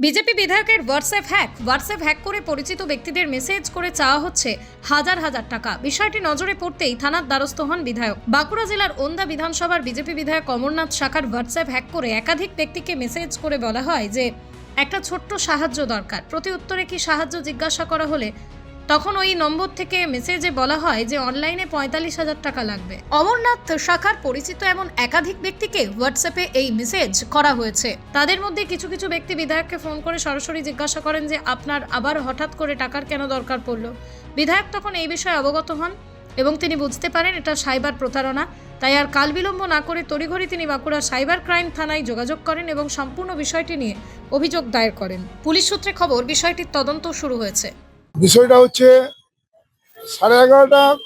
BJP বিধায়কের WhatsApp hack করে পরিচিত ব্যক্তিদের মেসেজ করে চাওয়া হচ্ছে হাজার হাজার টাকা। বিষয়টি নজরে পড়তেই থানার দ্বারস্থ হন বিধায়ক। বাঁকুড়া জেলার ওন্দা বিধানসভার বিজেপি বিধায়ক অমরনাথ শাখার হোয়াটসঅ্যাপ হ্যাক করে একাধিক ব্যক্তিকে মেসেজ করে বলা হয় যে একটা ছোট্ট সাহায্য দরকার। প্রতি উত্তরে কি সাহায্য জিজ্ঞাসা করা হলে তখন ওই নম্বর থেকে মেসেজে বলা হয় যে অনলাইনে ৪৫,০০০ টাকা লাগবে। অমরনাথ শাখার পরিচিত এমন একাধিক ব্যক্তিকে হোয়াটসঅ্যাপে এই মেসেজ করা হয়েছে। তাদের মধ্যে কিছু কিছু ব্যক্তি বিধায়ককে ফোন করে সরাসরি জিজ্ঞাসা করেন যে আপনার আবার হঠাৎ করে টাকার কেন দরকার পড়ল। বিধায়ক তখন এই বিষয়ে অবগত হন এবং তিনি বুঝতে পারেন এটা সাইবার প্রতারণা। তাই আর কাল বিলম্ব না করে তড়িঘড়ি তিনি বাঁকুড়া সাইবার ক্রাইম থানায় যোগাযোগ করেন এবং সম্পূর্ণ বিষয়টি নিয়ে অভিযোগ দায়ের করেন। পুলিশ সূত্রে খবর, বিষয়টির তদন্ত শুরু হয়েছে। বিষয়টা হচ্ছে 11:30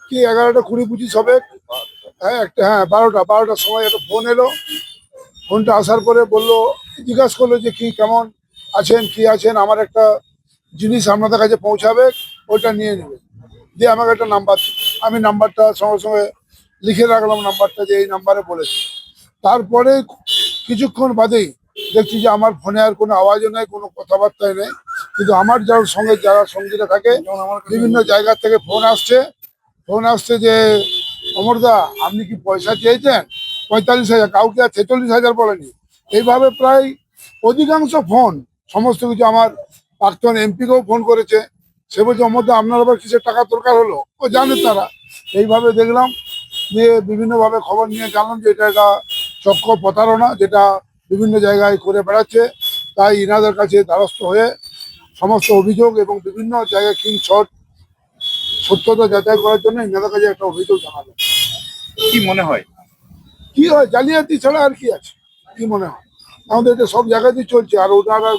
কি 11:20-25 হবে। হ্যাঁ 12টার সময় একটা ফোন এলো। ফোনটা আসার পরে বললো, জিজ্ঞাসা করলো যে কি কেমন আছেন, কি আছেন, আমার একটা জিনিস আপনাদের কাছে পৌঁছাবে, ওইটা নিয়ে নেবে। দিয়ে আমাকে একটা নাম্বার, আমি নাম্বারটা সঙ্গে সঙ্গে লিখে রাখলাম, নাম্বারটা যে এই নাম্বারে বলেছে। তারপরে কিছুক্ষণ বাদেই দেখছি যে আমার ফোনে আর কোনো আওয়াজও নেই, কোনো কথাবার্তাই নেই, কিন্তু আমার যারা সঙ্গীরা থাকে বিভিন্ন জায়গা থেকে ফোন আসছে যে অমরদা আপনি কি পয়সা চেয়েছেন ৪৫,০০০, কাউকে আর ৪৬,০০০ বলেনি। এইভাবে প্রায় অধিকাংশ ফোন সমস্ত কিছু, আমার প্রাক্তন এমপিকেও ফোন করেছে। সে বলছে অমরদা আপনার আবার কিসের টাকা দরকার হলো, ও জানে তারা। এইভাবে দেখলাম, দিয়ে বিভিন্নভাবে খবর নিয়ে জানলাম যে এটা চক্র প্রতারণা, যেটা বিভিন্ন জায়গায় করে বেড়াচ্ছে। তাই ইনাদের কাছে দ্বারস্থ হয়ে সমস্ত অভিযোগ এবং বিভিন্ন জায়গায় স্ক্রিনশট সত্যতা যাচাই করার জন্য ইনাদের কাছে একটা অভিযোগ জানালো। কি মনে হয়? কি হয়, জালিয়াতি ছাড়া আর কি আছে? কি মনে হয়, আমাদের এটা সব জায়গাতেই চলছে। আর ওনারা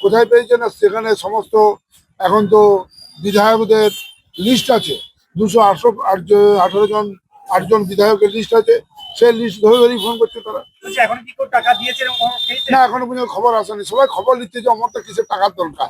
কোথায় পেয়েছে না, সেখানে সমস্ত এখন তো বিধায়কদের লিস্ট আছে, 218 জন 8জন বিধায়কের লিস্ট আছে। সেই লিস্ট ধরে ধরেই ফোন করছে তারা। এখন কি কেউ টাকা দিয়েছে? না, এখনো পর্যন্ত খবর আসেনি। সবাই খবর নিচ্ছে যে অমরটা কিসের টাকার দরকার।